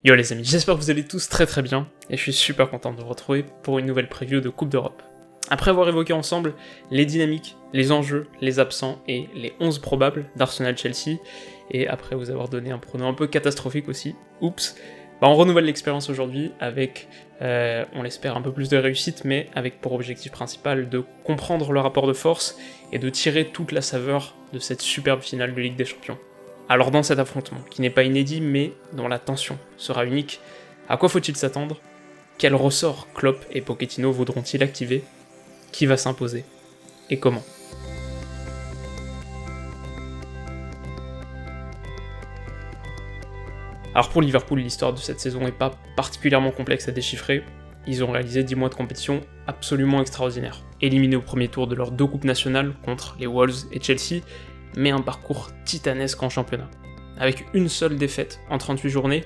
Yo les amis, j'espère que vous allez tous très très bien, et je suis super content de vous retrouver pour une nouvelle preview de Coupe d'Europe. Après avoir évoqué ensemble les dynamiques, les enjeux, les absents et les 11 probables d'Arsenal-Chelsea, et après vous avoir donné un pronom un peu catastrophique aussi, oups, on renouvelle l'expérience aujourd'hui avec, on l'espère, un peu plus de réussite, mais avec pour objectif principal de comprendre le rapport de force et de tirer toute la saveur de cette superbe finale de Ligue des Champions. Alors dans cet affrontement, qui n'est pas inédit mais dont la tension sera unique, à quoi faut-il s'attendre? Quel ressort Klopp et Pochettino voudront-ils activer? Qui va s'imposer? Et comment? Alors pour Liverpool, l'histoire de cette saison n'est pas particulièrement complexe à déchiffrer. Ils ont réalisé 10 mois de compétition absolument extraordinaires. Éliminés au premier tour de leurs 2 coupes nationales contre les Wolves et Chelsea, mais un parcours titanesque en championnat. Avec une seule défaite en 38 journées,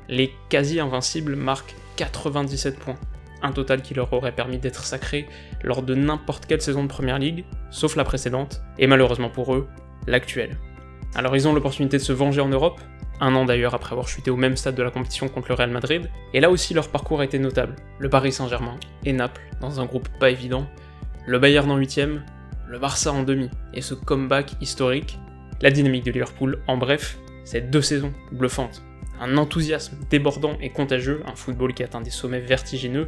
les quasi-invincibles marquent 97 points, un total qui leur aurait permis d'être sacrés lors de n'importe quelle saison de Première Ligue, sauf la précédente, et malheureusement pour eux, l'actuelle. Alors ils ont l'opportunité de se venger en Europe, un an d'ailleurs après avoir chuté au même stade de la compétition contre le Real Madrid, et là aussi leur parcours a été notable, le Paris Saint-Germain et Naples dans un groupe pas évident, le Bayern en 8ème, le Barça en demi, et ce comeback historique, la dynamique de Liverpool, en bref, c'est 2 saisons bluffantes. Un enthousiasme débordant et contagieux, un football qui atteint des sommets vertigineux,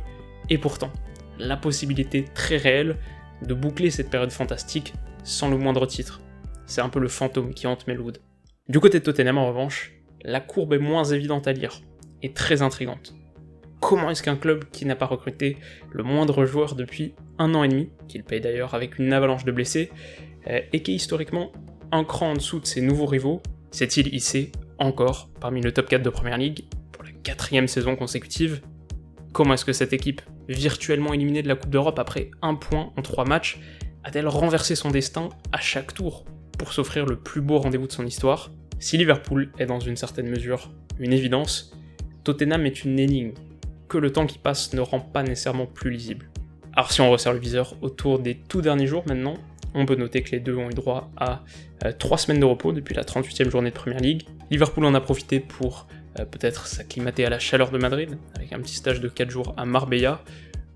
et pourtant, la possibilité très réelle de boucler cette période fantastique sans le moindre titre. C'est un peu le fantôme qui hante Melwood. Du côté de Tottenham en revanche, la courbe est moins évidente à lire, et très intrigante. Comment est-ce qu'un club qui n'a pas recruté le moindre joueur depuis 1 an et demi, qu'il paye d'ailleurs avec une avalanche de blessés, et qui est historiquement un cran en dessous de ses nouveaux rivaux, s'est-il hissé encore parmi le top 4 de Première Ligue pour la 4ème saison consécutive? Comment est-ce que cette équipe, virtuellement éliminée de la Coupe d'Europe après 1 point en 3 matchs, a-t-elle renversé son destin à chaque tour pour s'offrir le plus beau rendez-vous de son histoire? Si Liverpool est dans une certaine mesure une évidence, Tottenham est une énigme que le temps qui passe ne rend pas nécessairement plus lisible. Alors si on resserre le viseur autour des tout derniers jours maintenant, on peut noter que les deux ont eu droit à 3 semaines de repos depuis la 38e journée de Première Ligue. Liverpool en a profité pour peut-être s'acclimater à la chaleur de Madrid, avec un petit stage de 4 jours à Marbella.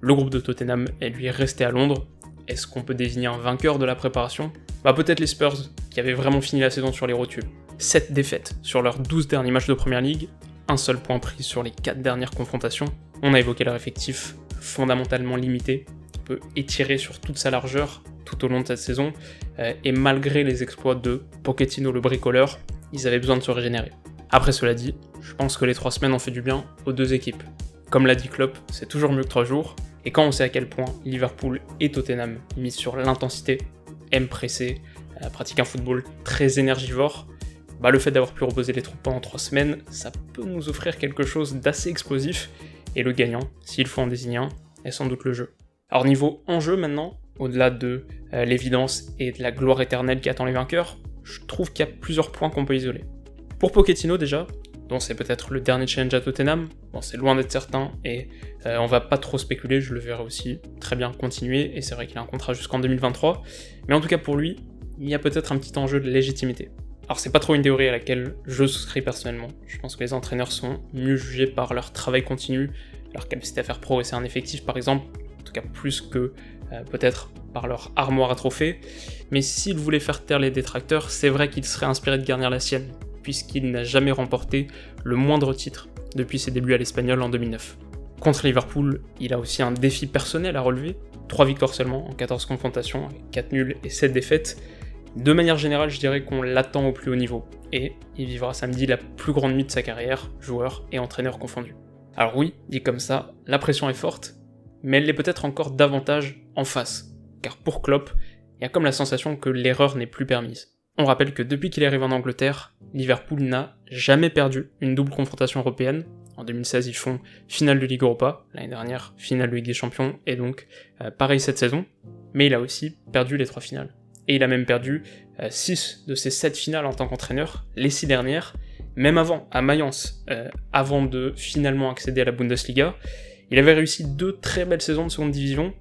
Le groupe de Tottenham est lui resté à Londres. Est-ce qu'on peut désigner un vainqueur de la préparation? Peut-être les Spurs, qui avaient vraiment fini la saison sur les rotules. 7 défaites sur leurs 12 derniers matchs de Première Ligue, un seul point pris sur les 4 dernières confrontations. On a évoqué leur effectif fondamentalement limité, qui peut étirer sur toute sa largeur tout au long de cette saison, et malgré les exploits de Pochettino le bricoleur, ils avaient besoin de se régénérer. Après cela dit, je pense que les 3 semaines ont fait du bien aux 2 équipes. Comme l'a dit Klopp, c'est toujours mieux que 3 jours, et quand on sait à quel point Liverpool et Tottenham misent sur l'intensité, aiment presser, pratiquent un football très énergivore, le fait d'avoir pu reposer les troupes pendant 3 semaines, ça peut nous offrir quelque chose d'assez explosif, et le gagnant, s'il faut en désigner un, est sans doute le jeu. Alors niveau enjeu maintenant, au-delà de l'évidence et de la gloire éternelle qui attend les vainqueurs, je trouve qu'il y a plusieurs points qu'on peut isoler. Pour Pochettino déjà, dont c'est peut-être le dernier challenge à Tottenham, c'est loin d'être certain, et on va pas trop spéculer, je le verrai aussi très bien continuer, et c'est vrai qu'il a un contrat jusqu'en 2023, mais en tout cas pour lui, il y a peut-être un petit enjeu de légitimité. Alors c'est pas trop une théorie à laquelle je souscris personnellement, je pense que les entraîneurs sont mieux jugés par leur travail continu, leur capacité à faire progresser un effectif par exemple, en tout cas plus que peut-être par leur armoire à trophées, mais s'il voulait faire taire les détracteurs, c'est vrai qu'il serait inspiré de garnir la sienne, puisqu'il n'a jamais remporté le moindre titre depuis ses débuts à l'Espagnol en 2009. Contre Liverpool, il a aussi un défi personnel à relever, 3 victoires seulement en 14 confrontations, avec 4 nuls et 7 défaites. De manière générale, je dirais qu'on l'attend au plus haut niveau, et il vivra samedi la plus grande nuit de sa carrière, joueur et entraîneur confondus. Alors oui, dit comme ça, la pression est forte, mais elle l'est peut-être encore davantage en face, car pour Klopp, il y a comme la sensation que l'erreur n'est plus permise. On rappelle que depuis qu'il est arrivé en Angleterre, Liverpool n'a jamais perdu une double confrontation européenne. En 2016, ils font finale de Ligue Europa, l'année dernière finale de Ligue des Champions, et donc pareil cette saison, mais il a aussi perdu les 3 finales. Et il a même perdu 6 de ses 7 finales en tant qu'entraîneur, les 6 dernières, même avant, à Mayence, avant de finalement accéder à la Bundesliga. Il avait réussi 2 très belles saisons de seconde division,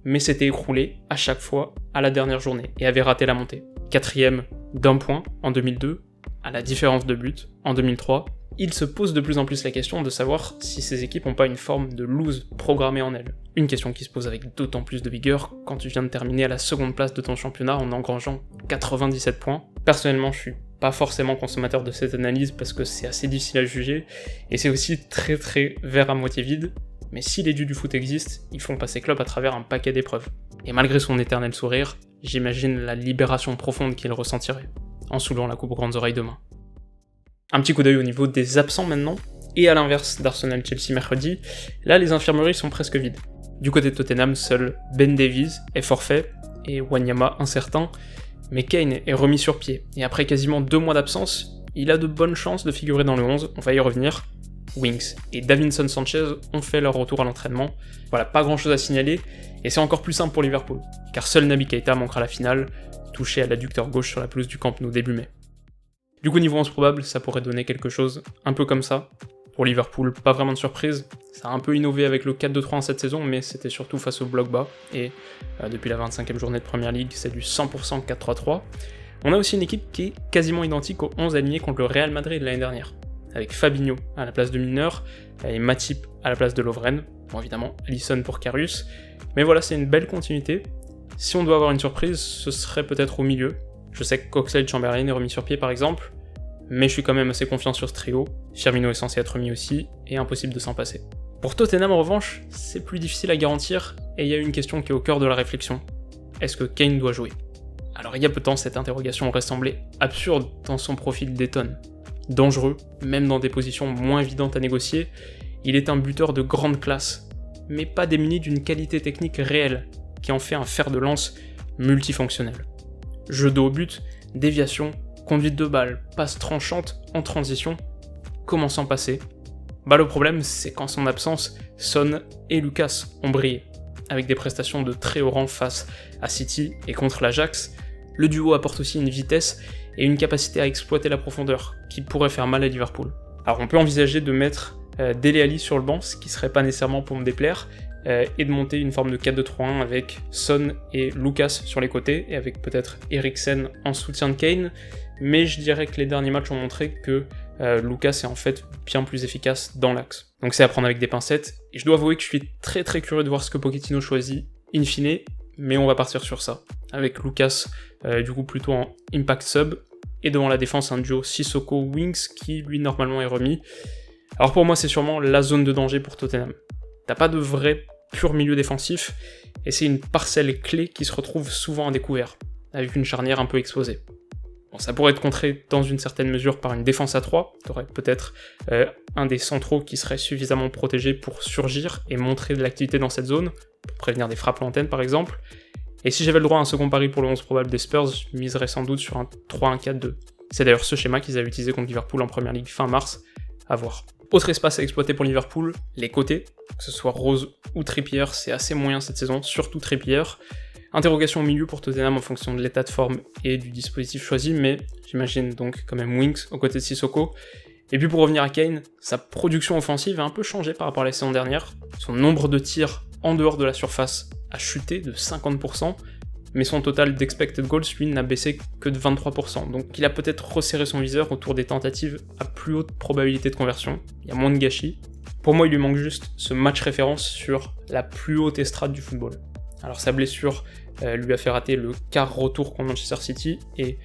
mais s'était écroulé à chaque fois à la dernière journée, et avait raté la montée. 4ème d'1 point en 2002, à la différence de but en 2003, il se pose de plus en plus la question de savoir si ces équipes n'ont pas une forme de lose programmée en elles. Une question qui se pose avec d'autant plus de vigueur quand tu viens de terminer à la seconde place de ton championnat en engrangeant 97 points. Personnellement, je suis pas forcément consommateur de cette analyse parce que c'est assez difficile à juger, et c'est aussi très verre à moitié vide, mais si les dieux du foot existent, ils font passer Klopp à travers un paquet d'épreuves. Et malgré son éternel sourire, j'imagine la libération profonde qu'il ressentirait, en soulevant la coupe aux grandes oreilles demain. Un petit coup d'œil au niveau des absents maintenant, et à l'inverse d'Arsenal-Chelsea mercredi, là les infirmeries sont presque vides. Du côté de Tottenham, seul Ben Davies est forfait, et Wanyama incertain, mais Kane est remis sur pied, et après quasiment 2 mois d'absence, il a de bonnes chances de figurer dans le 11, on va y revenir. Winks et Davinson Sanchez ont fait leur retour à l'entraînement. Voilà, pas grand chose à signaler, et c'est encore plus simple pour Liverpool, car seul Naby Keita manquera la finale, touché à l'adducteur gauche sur la pelouse du Camp Nou début mai. Du coup, niveau 11 probable, ça pourrait donner quelque chose un peu comme ça. Pour Liverpool, pas vraiment de surprise, ça a un peu innové avec le 4-2-3 en cette saison, mais c'était surtout face au bloc bas, et depuis la 25e journée de Premier League, c'est du 100% 4-3-3. On a aussi une équipe qui est quasiment identique aux 11 alignés contre le Real Madrid l'année dernière, avec Fabinho à la place de Milner, et Matip à la place de Lovren, bon évidemment Alisson pour Karius, mais voilà, c'est une belle continuité. Si on doit avoir une surprise, ce serait peut-être au milieu. Je sais que Oxlade-Chamberlain est remis sur pied par exemple, mais je suis quand même assez confiant sur ce trio. Firmino est censé être remis aussi, et impossible de s'en passer. Pour Tottenham en revanche, c'est plus difficile à garantir, et il y a une question qui est au cœur de la réflexion. Est-ce que Kane doit jouer ? Alors il y a peu de temps, cette interrogation aurait semblé absurde dans son profil d'Eton. Dangereux, même dans des positions moins évidentes à négocier, il est un buteur de grande classe, mais pas démuni d'une qualité technique réelle, qui en fait un fer de lance multifonctionnel. Jeu de haut but, déviation, conduite de balle, passe tranchante en transition, comment s'en passer ? Bah le problème c'est qu'en son absence, Son et Lucas ont brillé, avec des prestations de très haut rang face à City et contre l'Ajax. Le duo apporte aussi une vitesse et une capacité à exploiter la profondeur, qui pourrait faire mal à Liverpool. Alors on peut envisager de mettre Dele Alli sur le banc, ce qui serait pas nécessairement pour me déplaire, et de monter une forme de 4-2-3-1 avec Son et Lucas sur les côtés, et avec peut-être Eriksen en soutien de Kane, mais je dirais que les derniers matchs ont montré que Lucas est en fait bien plus efficace dans l'axe. Donc c'est à prendre avec des pincettes, et je dois avouer que je suis très curieux de voir ce que Pochettino choisit, in fine, mais on va partir sur ça, avec Lucas du coup plutôt en impact sub, et devant la défense un duo Sissoko-Winks qui lui normalement est remis. Alors pour moi c'est sûrement la zone de danger pour Tottenham. T'as pas de vrai pur milieu défensif, et c'est une parcelle clé qui se retrouve souvent à découvert, avec une charnière un peu exposée. Bon, ça pourrait être contré dans une certaine mesure par une défense à 3, t'aurais peut-être un des centraux qui serait suffisamment protégé pour surgir et montrer de l'activité dans cette zone, pour prévenir des frappes lointaines par exemple, et si j'avais le droit à un second pari pour le 11 probable des Spurs, je miserais sans doute sur un 3-1-4-2. C'est d'ailleurs ce schéma qu'ils avaient utilisé contre Liverpool en Premier League fin mars, à voir. Autre espace à exploiter pour Liverpool, les côtés, que ce soit Rose ou Trippier, c'est assez moyen cette saison, surtout Trippier. Interrogation au milieu pour Tottenham en fonction de l'état de forme et du dispositif choisi, mais j'imagine donc quand même Winks aux côtés de Sissoko. Et puis pour revenir à Kane, sa production offensive a un peu changé par rapport à la saison dernière. Son nombre de tirs en dehors de la surface a chuté de 50%, mais son total d'expected goals, lui, n'a baissé que de 23%. Donc il a peut-être resserré son viseur autour des tentatives à plus haute probabilité de conversion. Il y a moins de gâchis. Pour moi, il lui manque juste ce match référence sur la plus haute estrade du football. Alors sa blessure lui a fait rater le quart retour contre Manchester City et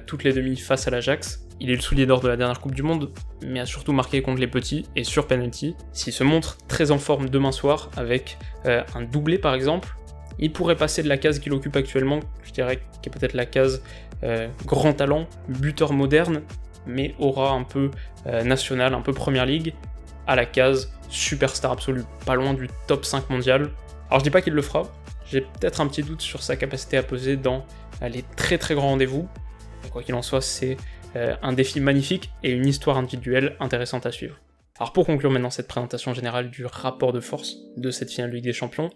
toutes les demi face à l'Ajax. Il est le soulier d'or de la dernière Coupe du Monde, mais a surtout marqué contre les petits et sur penalty. S'il se montre très en forme demain soir avec un doublé par exemple, il pourrait passer de la case qu'il occupe actuellement, je dirais qui est peut-être la case grand talent, buteur moderne, mais aura un peu national, un peu Premier League, à la case superstar absolue, pas loin du top 5 mondial. Alors je dis pas qu'il le fera, j'ai peut-être un petit doute sur sa capacité à peser dans les très grands rendez-vous. Quoi qu'il en soit, c'est un défi magnifique et une histoire individuelle intéressante à suivre. Alors pour conclure maintenant cette présentation générale du rapport de force de cette finale de Ligue des Champions,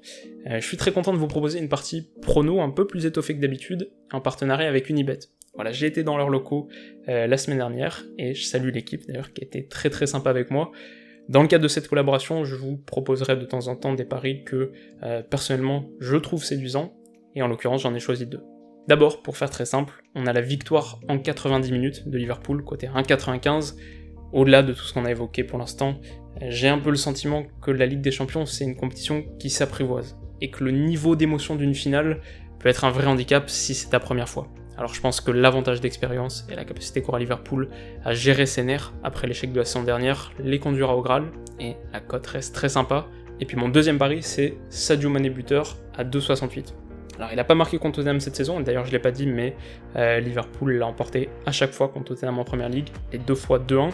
je suis très content de vous proposer une partie prono un peu plus étoffée que d'habitude, en partenariat avec Unibet. Voilà, j'ai été dans leurs locaux la semaine dernière, et je salue l'équipe d'ailleurs qui a été très sympa avec moi. Dans le cadre de cette collaboration, je vous proposerai de temps en temps des paris que personnellement je trouve séduisants, et en l'occurrence j'en ai choisi 2. D'abord, pour faire très simple, on a la victoire en 90 minutes de Liverpool, côté 1,95. Au-delà de tout ce qu'on a évoqué pour l'instant, j'ai un peu le sentiment que la Ligue des Champions, c'est une compétition qui s'apprivoise, et que le niveau d'émotion d'une finale peut être un vrai handicap si c'est ta première fois. Alors je pense que l'avantage d'expérience et la capacité qu'aura Liverpool à gérer ses nerfs après l'échec de la saison dernière les conduira au Graal, et la cote reste très sympa. Et puis mon deuxième pari, c'est Sadio Mané buteur à 2,68. Alors il n'a pas marqué contre Tottenham cette saison, d'ailleurs je ne l'ai pas dit, mais Liverpool l'a emporté à chaque fois contre Tottenham en Première Ligue, et 2 fois 2-1.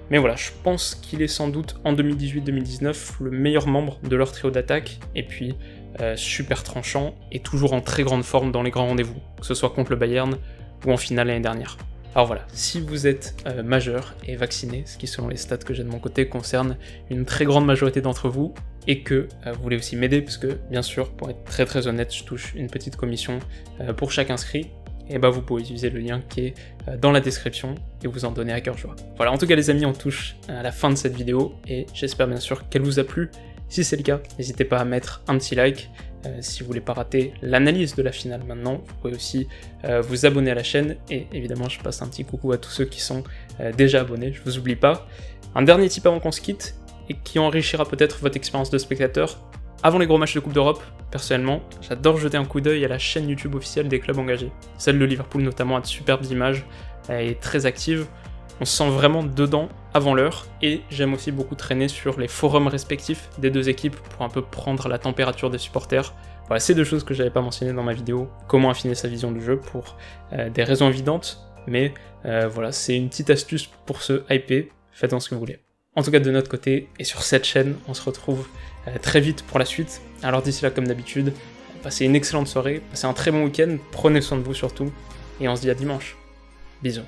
Mais voilà, je pense qu'il est sans doute en 2018-2019 le meilleur membre de leur trio d'attaque, et puis super tranchant, et toujours en très grande forme dans les grands rendez-vous, que ce soit contre le Bayern ou en finale l'année dernière. Alors voilà, si vous êtes majeur et vacciné, ce qui selon les stats que j'ai de mon côté concerne une très grande majorité d'entre vous, et que vous voulez aussi m'aider, parce que bien sûr, pour être très très honnête, je touche une petite commission pour chaque inscrit, et bah vous pouvez utiliser le lien qui est dans la description et vous en donner à cœur joie. Voilà, en tout cas les amis, on touche à la fin de cette vidéo, et j'espère bien sûr qu'elle vous a plu. Si c'est le cas, n'hésitez pas à mettre un petit like. Si vous voulez pas rater l'analyse de la finale maintenant, vous pouvez aussi vous abonner à la chaîne, et évidemment je passe un petit coucou à tous ceux qui sont déjà abonnés, je vous oublie pas. Un dernier tip avant qu'on se quitte, et qui enrichira peut-être votre expérience de spectateur. Avant les gros matchs de Coupe d'Europe, personnellement, j'adore jeter un coup d'œil à la chaîne YouTube officielle des clubs engagés. Celle de Liverpool notamment a de superbes images, elle est très active, on se sent vraiment dedans avant l'heure, et j'aime aussi beaucoup traîner sur les forums respectifs des deux équipes pour un peu prendre la température des supporters. Voilà, c'est deux choses que j'avais pas mentionnées dans ma vidéo, comment affiner sa vision du jeu pour des raisons évidentes, mais voilà, c'est une petite astuce pour se hyper, faites-en ce que vous voulez. En tout cas de notre côté, et sur cette chaîne, on se retrouve très vite pour la suite. Alors d'ici là, comme d'habitude, passez une excellente soirée, passez un très bon week-end, prenez soin de vous surtout, et on se dit à dimanche. Bisous.